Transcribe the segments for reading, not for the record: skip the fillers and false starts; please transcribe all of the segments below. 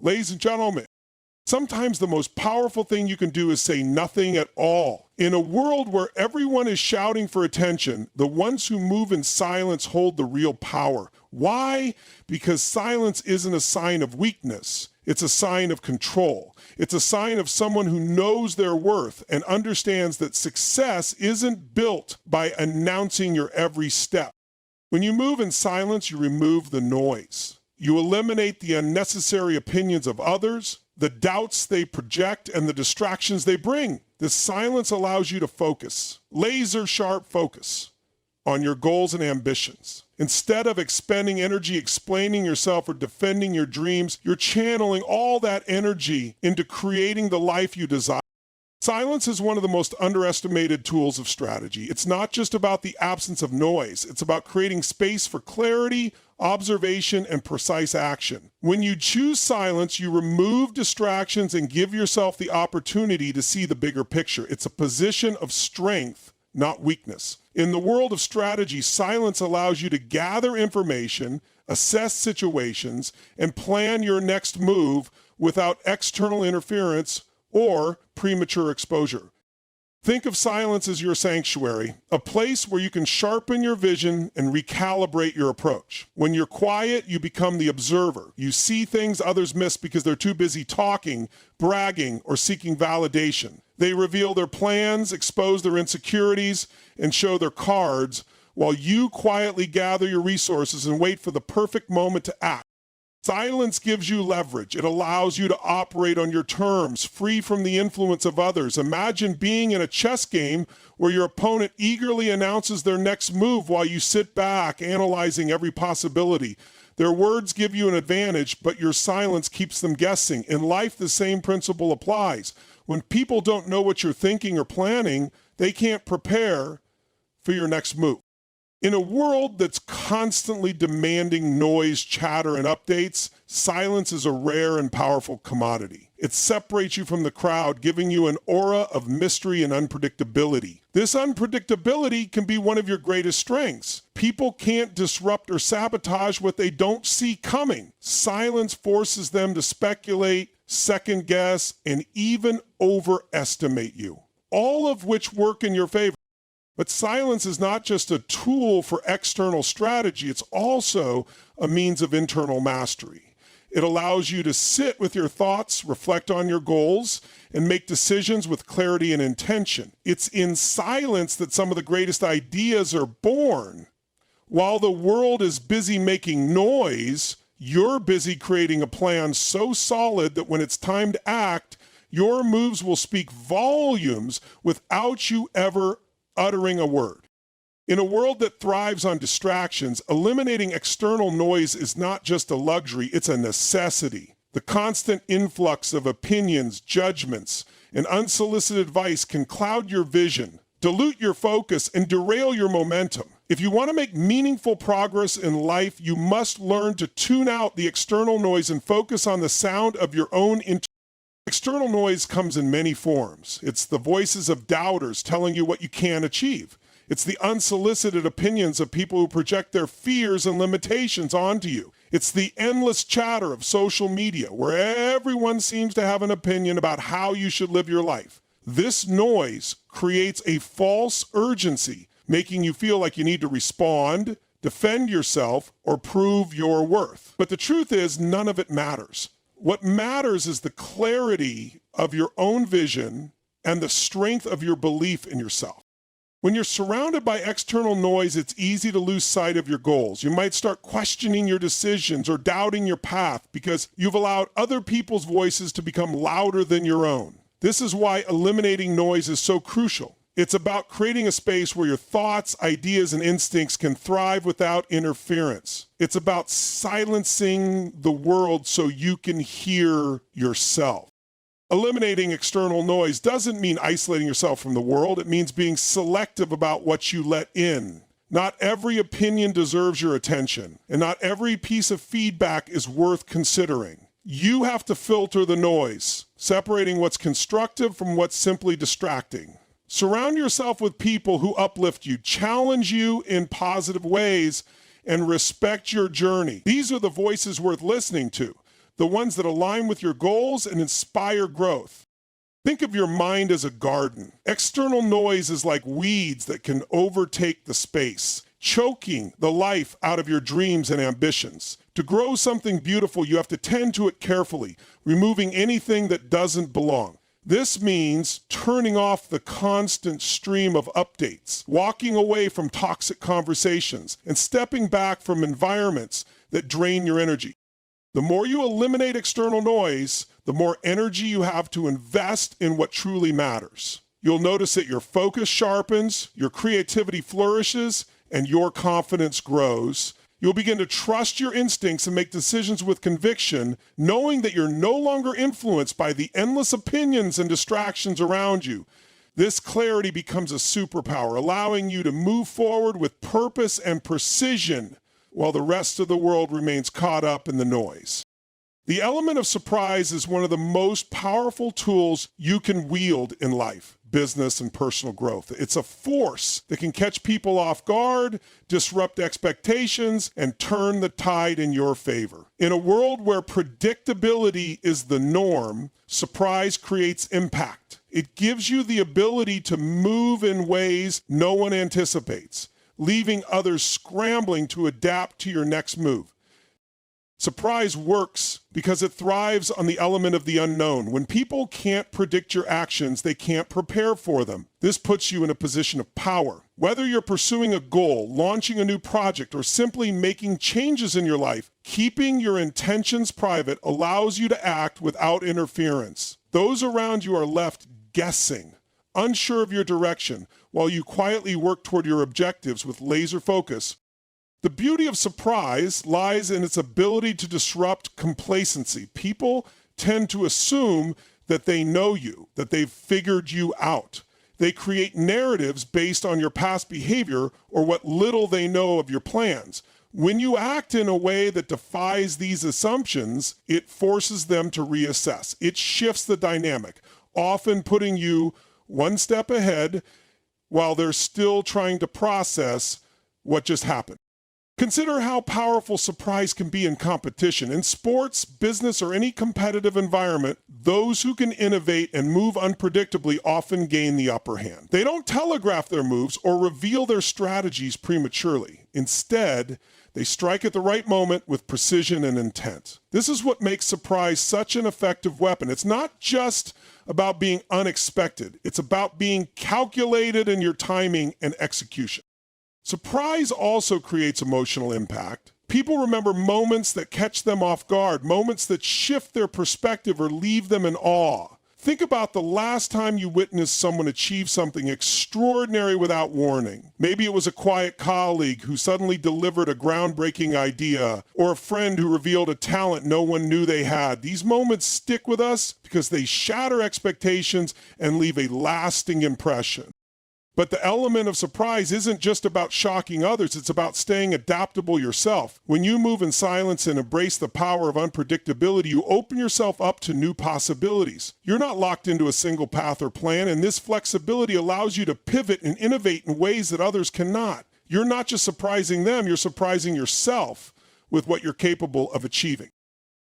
Ladies and gentlemen, sometimes the most powerful thing you can do is say nothing at all. In a world where everyone is shouting for attention, the ones who move in silence hold the real power. Why? Because silence isn't a sign of weakness. It's a sign of control. It's a sign of someone who knows their worth and understands that success isn't built by announcing your every step. When you move in silence, you remove the noise. You eliminate the unnecessary opinions of others, the doubts they project, and the distractions they bring. This silence allows you to focus, laser-sharp focus, on your goals and ambitions. Instead of expending energy explaining yourself or defending your dreams, you're channeling all that energy into creating the life you desire. Silence is one of the most underestimated tools of strategy. It's not just about the absence of noise. It's about creating space for clarity, observation, and precise action. When you choose silence, you remove distractions and give yourself the opportunity to see the bigger picture. It's a position of strength, not weakness. In the world of strategy, silence allows you to gather information, assess situations, and plan your next move without external interference or premature exposure. Think of silence as your sanctuary, a place where you can sharpen your vision and recalibrate your approach. When you're quiet, you become the observer. You see things others miss because they're too busy talking, bragging, or seeking validation. They reveal their plans, expose their insecurities, and show their cards, while you quietly gather your resources and wait for the perfect moment to act. Silence gives you leverage. It allows you to operate on your terms, free from the influence of others. Imagine being in a chess game where your opponent eagerly announces their next move while you sit back, analyzing every possibility. Their words give you an advantage, but your silence keeps them guessing. In life, the same principle applies. When people don't know what you're thinking or planning, they can't prepare for your next move. In a world that's constantly demanding noise, chatter, and updates, silence is a rare and powerful commodity. It separates you from the crowd, giving you an aura of mystery and unpredictability. This unpredictability can be one of your greatest strengths. People can't disrupt or sabotage what they don't see coming. Silence forces them to speculate, second guess, and even overestimate you, all of which work in your favor. But silence is not just a tool for external strategy, it's also a means of internal mastery. It allows you to sit with your thoughts, reflect on your goals, and make decisions with clarity and intention. It's in silence that some of the greatest ideas are born. While the world is busy making noise, you're busy creating a plan so solid that when it's time to act, your moves will speak volumes without you ever uttering a word. In a world that thrives on distractions, eliminating external noise is not just a luxury, it's a necessity. The constant influx of opinions, judgments, and unsolicited advice can cloud your vision, dilute your focus, and derail your momentum. If you want to make meaningful progress in life, you must learn to tune out the external noise and focus on the sound of your own internal. External noise comes in many forms. It's the voices of doubters telling you what you can't achieve. It's the unsolicited opinions of people who project their fears and limitations onto you. It's the endless chatter of social media where everyone seems to have an opinion about how you should live your life. This noise creates a false urgency, making you feel like you need to respond, defend yourself, or prove your worth. But the truth is, none of it matters. What matters is the clarity of your own vision and the strength of your belief in yourself. When you're surrounded by external noise, it's easy to lose sight of your goals. You might start questioning your decisions or doubting your path because you've allowed other people's voices to become louder than your own. This is why eliminating noise is so crucial. It's about creating a space where your thoughts, ideas, and instincts can thrive without interference. It's about silencing the world so you can hear yourself. Eliminating external noise doesn't mean isolating yourself from the world. It means being selective about what you let in. Not every opinion deserves your attention, and not every piece of feedback is worth considering. You have to filter the noise, separating what's constructive from what's simply distracting. Surround yourself with people who uplift you, challenge you in positive ways, and respect your journey. These are the voices worth listening to. the ones that align with your goals and inspire growth. Think of your mind as a garden. External noise is like weeds that can overtake the space, choking the life out of your dreams and ambitions. To grow something beautiful, you have to tend to it carefully, removing anything that doesn't belong. This means turning off the constant stream of updates, walking away from toxic conversations, and stepping back from environments that drain your energy. The more you eliminate external noise, the more energy you have to invest in what truly matters. You'll notice that your focus sharpens, your creativity flourishes, and your confidence grows. You'll begin to trust your instincts and make decisions with conviction, knowing that you're no longer influenced by the endless opinions and distractions around you. This clarity becomes a superpower, allowing you to move forward with purpose and precision while the rest of the world remains caught up in the noise. The element of surprise is one of the most powerful tools you can wield in life, business, and personal growth. It's a force that can catch people off guard, disrupt expectations, and turn the tide in your favor. In a world where predictability is the norm, surprise creates impact. It gives you the ability to move in ways no one anticipates, leaving others scrambling to adapt to your next move. Surprise works because it thrives on the element of the unknown. When people can't predict your actions, they can't prepare for them. This puts you in a position of power. Whether you're pursuing a goal, launching a new project, or simply making changes in your life, keeping your intentions private allows you to act without interference. Those around you are left guessing, unsure of your direction, while you quietly work toward your objectives with laser focus. The beauty of surprise lies in its ability to disrupt complacency. People tend to assume that they know you, that they've figured you out. They create narratives based on your past behavior or what little they know of your plans. When you act in a way that defies these assumptions, it forces them to reassess. It shifts the dynamic, often putting you one step ahead while they're still trying to process what just happened. Consider how powerful surprise can be in competition. In sports, business, or any competitive environment, those who can innovate and move unpredictably often gain the upper hand. They don't telegraph their moves or reveal their strategies prematurely. Instead, they strike at the right moment with precision and intent. This is what makes surprise such an effective weapon. It's not just about being unexpected. It's about being calculated in your timing and execution. Surprise also creates emotional impact. People remember moments that catch them off guard, moments that shift their perspective or leave them in awe. Think about the last time you witnessed someone achieve something extraordinary without warning. Maybe it was a quiet colleague who suddenly delivered a groundbreaking idea, or a friend who revealed a talent no one knew they had. These moments stick with us because they shatter expectations and leave a lasting impression. But the element of surprise isn't just about shocking others, it's about staying adaptable yourself. When you move in silence and embrace the power of unpredictability, you open yourself up to new possibilities. You're not locked into a single path or plan, and this flexibility allows you to pivot and innovate in ways that others cannot. You're not just surprising them, you're surprising yourself with what you're capable of achieving.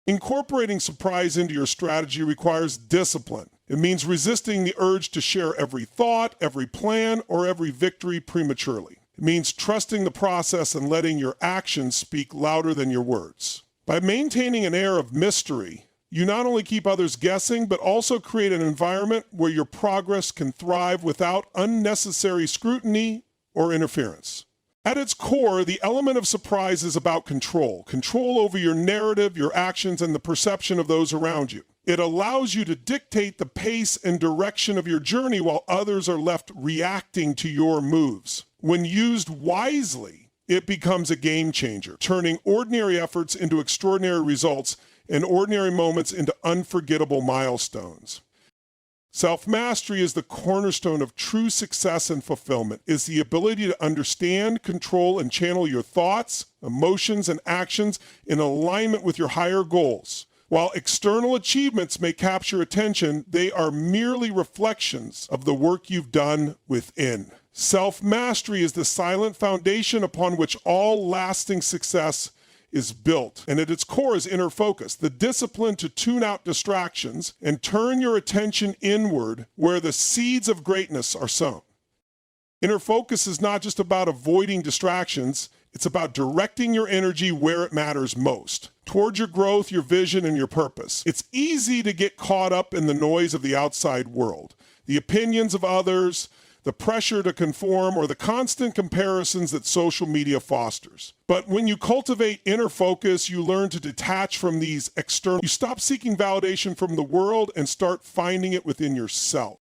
Incorporating surprise into your strategy requires discipline. It means resisting the urge to share every thought, every plan, or every victory prematurely. It means trusting the process and letting your actions speak louder than your words. By maintaining an air of mystery, you not only keep others guessing, but also create an environment where your progress can thrive without unnecessary scrutiny or interference. At its core, the element of surprise is about control. Control over your narrative, your actions, and the perception of those around you. It allows you to dictate the pace and direction of your journey while others are left reacting to your moves. When used wisely, it becomes a game changer, turning ordinary efforts into extraordinary results and ordinary moments into unforgettable milestones. Self-mastery is the cornerstone of true success and fulfillment. It's the ability to understand, control, and channel your thoughts, emotions, and actions in alignment with your higher goals. While external achievements may capture attention, they are merely reflections of the work you've done within. Self-mastery is the silent foundation upon which all lasting success is built, and at its core is inner focus, the discipline to tune out distractions and turn your attention inward where the seeds of greatness are sown. Inner focus is not just about avoiding distractions, it's about directing your energy where it matters most, towards your growth, your vision, and your purpose. It's easy to get caught up in the noise of the outside world, the opinions of others, the pressure to conform, or the constant comparisons that social media fosters. But when you cultivate inner focus, you learn to detach from these external. You stop seeking validation from the world and start finding it within yourself.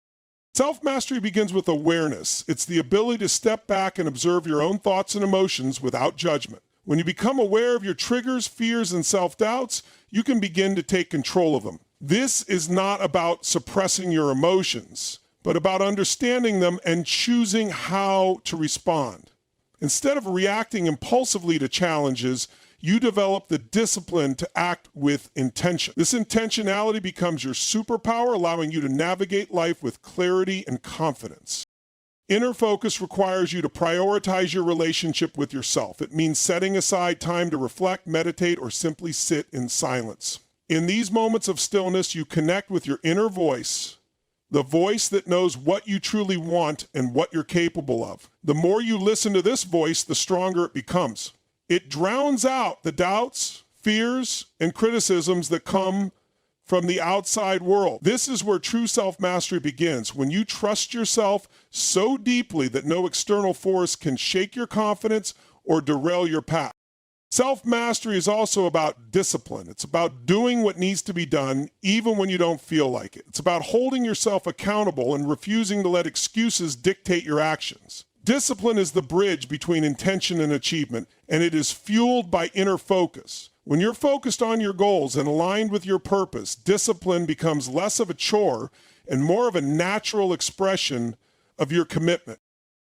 Self-mastery begins with awareness. It's the ability to step back and observe your own thoughts and emotions without judgment. When you become aware of your triggers, fears, and self-doubts, you can begin to take control of them. This is not about suppressing your emotions, but about understanding them and choosing how to respond. Instead of reacting impulsively to challenges, you develop the discipline to act with intention. This intentionality becomes your superpower, allowing you to navigate life with clarity and confidence. Inner focus requires you to prioritize your relationship with yourself. It means setting aside time to reflect, meditate, or simply sit in silence. In these moments of stillness, you connect with your inner voice, the voice that knows what you truly want and what you're capable of. The more you listen to this voice, the stronger it becomes. It drowns out the doubts, fears, and criticisms that come from the outside world. This is where true self-mastery begins, when you trust yourself so deeply that no external force can shake your confidence or derail your path. Self-mastery is also about discipline. It's about doing what needs to be done even when you don't feel like it. It's about holding yourself accountable and refusing to let excuses dictate your actions. Discipline is the bridge between intention and achievement, and it is fueled by inner focus. When you're focused on your goals and aligned with your purpose, discipline becomes less of a chore and more of a natural expression of your commitment.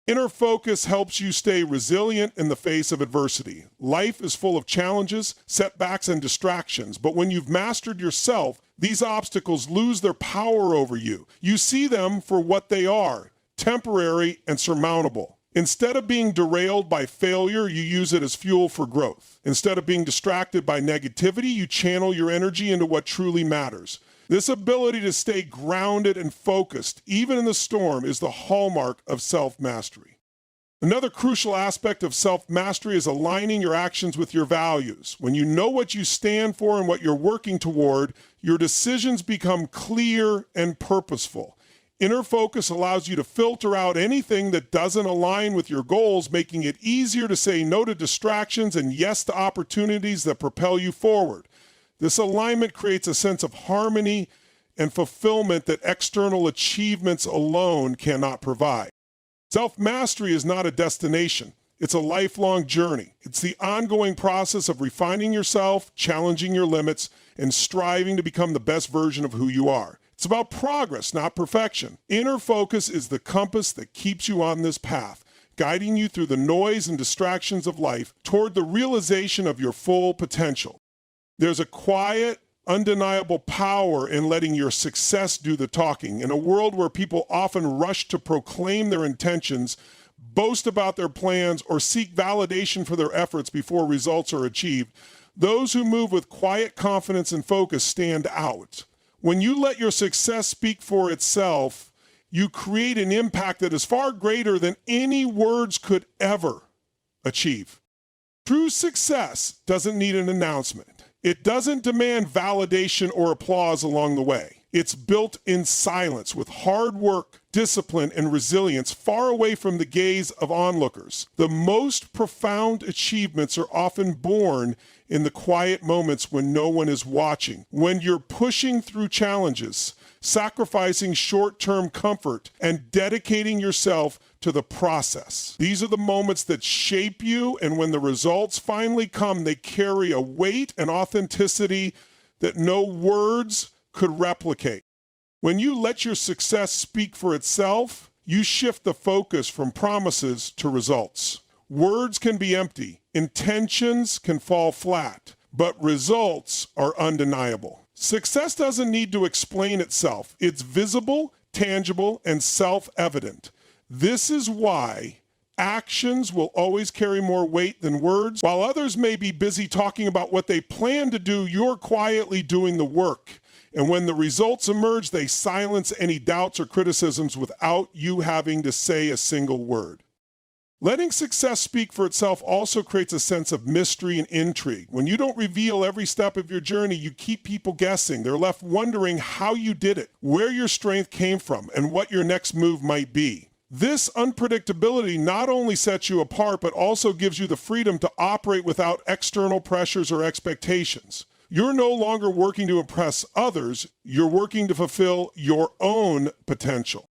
Inner focus helps you stay resilient in the face of adversity. Life is full of challenges, setbacks, and distractions, but when you've mastered yourself, these obstacles lose their power over you. You see them for what they are: temporary and surmountable. Instead of being derailed by failure, you use it as fuel for growth. Instead of being distracted by negativity, you channel your energy into what truly matters. This ability to stay grounded and focused, even in the storm, is the hallmark of self-mastery. Another crucial aspect of self-mastery is aligning your actions with your values. When you know what you stand for and what you're working toward, your decisions become clear and purposeful. Inner focus allows you to filter out anything that doesn't align with your goals, making it easier to say no to distractions and yes to opportunities that propel you forward. This alignment creates a sense of harmony and fulfillment that external achievements alone cannot provide. Self-mastery is not a destination. It's a lifelong journey. It's the ongoing process of refining yourself, challenging your limits, and striving to become the best version of who you are. It's about progress, not perfection. Inner focus is the compass that keeps you on this path, guiding you through the noise and distractions of life toward the realization of your full potential. There's a quiet, undeniable power in letting your success do the talking. In a world where people often rush to proclaim their intentions, boast about their plans, or seek validation for their efforts before results are achieved, those who move with quiet confidence and focus stand out. When you let your success speak for itself, you create an impact that is far greater than any words could ever achieve. True success doesn't need an announcement. It doesn't demand validation or applause along the way. It's built in silence with hard work, discipline, and resilience far away from the gaze of onlookers. The most profound achievements are often born in the quiet moments when no one is watching, when you're pushing through challenges, sacrificing short-term comfort, and dedicating yourself to the process. These are the moments that shape you, and when the results finally come, they carry a weight and authenticity that no words could replicate. When you let your success speak for itself, you shift the focus from promises to results. Words can be empty, intentions can fall flat, but results are undeniable. Success doesn't need to explain itself. It's visible, tangible, and self-evident. This is why Actions will always carry more weight than words. While others may be busy talking about what they plan to do, you're quietly doing the work. And when the results emerge, they silence any doubts or criticisms without you having to say a single word. Letting success speak for itself also creates a sense of mystery and intrigue. When you don't reveal every step of your journey, you keep people guessing. They're left wondering how you did it, where your strength came from, and what your next move might be. This unpredictability not only sets you apart, but also gives you the freedom to operate without external pressures or expectations. You're no longer working to impress others, you're working to fulfill your own potential.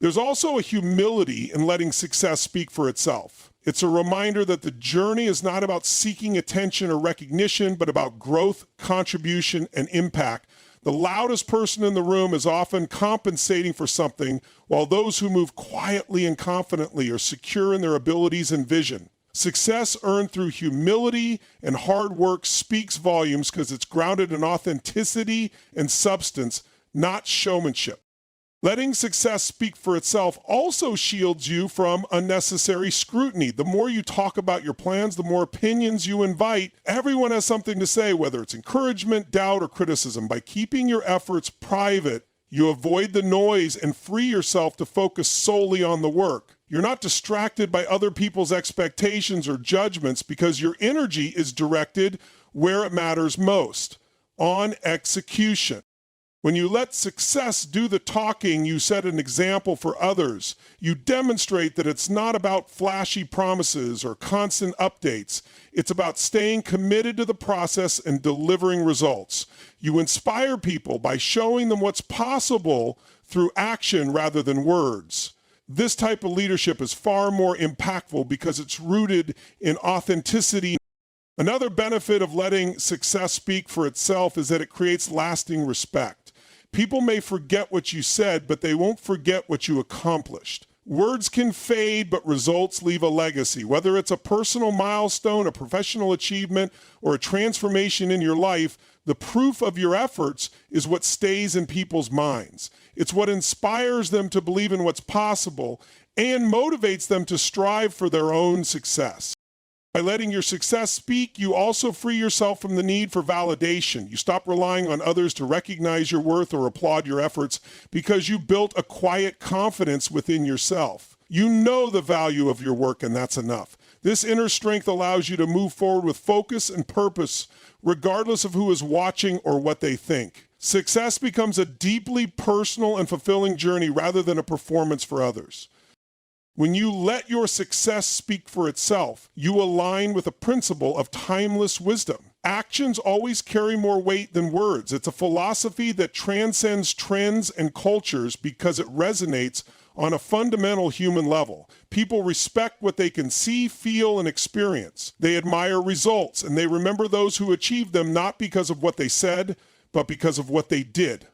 There's also a humility in letting success speak for itself. It's a reminder that the journey is not about seeking attention or recognition, but about growth, contribution, and impact. The loudest person in the room is often compensating for something, while those who move quietly and confidently are secure in their abilities and vision. Success earned through humility and hard work speaks volumes because it's grounded in authenticity and substance, not showmanship. Letting success speak for itself also shields you from unnecessary scrutiny. The more you talk about your plans, the more opinions you invite. Everyone has something to say, whether it's encouragement, doubt, or criticism. By keeping your efforts private, you avoid the noise and free yourself to focus solely on the work. You're not distracted by other people's expectations or judgments because your energy is directed where it matters most, on execution. When you let success do the talking, you set an example for others. You demonstrate that it's not about flashy promises or constant updates. It's about staying committed to the process and delivering results. You inspire people by showing them what's possible through action rather than words. This type of leadership is far more impactful because it's rooted in authenticity. Another benefit of letting success speak for itself is that it creates lasting respect. People may forget what you said, but they won't forget what you accomplished. Words can fade, but results leave a legacy. Whether it's a personal milestone, a professional achievement, or a transformation in your life, the proof of your efforts is what stays in people's minds. It's what inspires them to believe in what's possible and motivates them to strive for their own success. By letting your success speak, you also free yourself from the need for validation. You stop relying on others to recognize your worth or applaud your efforts because you built a quiet confidence within yourself. You know the value of your work, and that's enough. This inner strength allows you to move forward with focus and purpose, regardless of who is watching or what they think. Success becomes a deeply personal and fulfilling journey rather than a performance for others. When you let your success speak for itself, you align with a principle of timeless wisdom. Actions always carry more weight than words. It's a philosophy that transcends trends and cultures because it resonates on a fundamental human level. People respect what they can see, feel, and experience. They admire results, and they remember those who achieved them not because of what they said, but because of what they did.